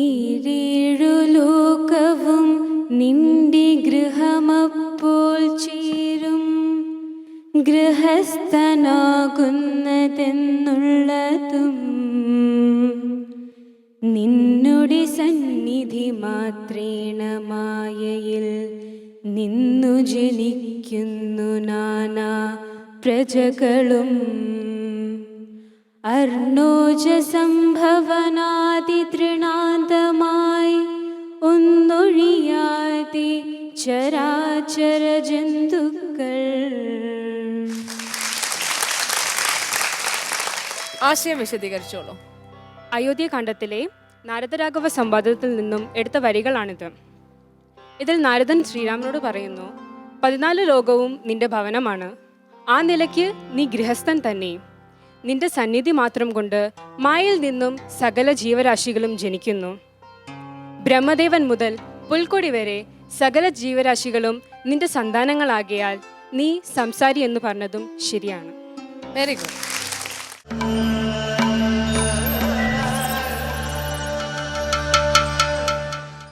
ഈരേഴു ലോകവും നിന്റെ ഗൃഹമപ്പോൾ ചേരും. ഗൃഹസ്ഥനാകുന്നതെന്നുള്ളതും നിന്നുടെ സന്നിധി മാത്രേണ മായയിൽ നിന്നു ജനിക്കുന്നു നാനാ പ്രജകളും. അർണോജ സംഭവനാദി തൃണാന്തമായി ഒന്നൊഴിയാതെ ചരാചര ജന്തുക്കൾ. ആശയം വിശദീകരിച്ചോളൂ. അയോധ്യകാണ്ഡത്തിലെ നാരദരാഘവ സംവാദത്തിൽ നിന്നും എടുത്ത വരികളാണിത്. ഇതിൽ നാരദൻ ശ്രീരാമനോട് പറയുന്നു, 14 ലോകവും നിന്റെ ഭവനമാണ്. ആ നിലയ്ക്ക് നീ ഗൃഹസ്ഥൻ തന്നെ. നിന്റെ സന്നിധി മാത്രം കൊണ്ട് മായയിൽ നിന്നും സകല ജീവരാശികളും ജനിക്കുന്നു. ബ്രഹ്മദേവൻ മുതൽ പുൽക്കൊടി വരെ സകല ജീവരാശികളും നിന്റെ സന്താനങ്ങളാകിയാൽ നീ സംസാരി എന്ന് പറഞ്ഞതും ശരിയാണ്. Very good.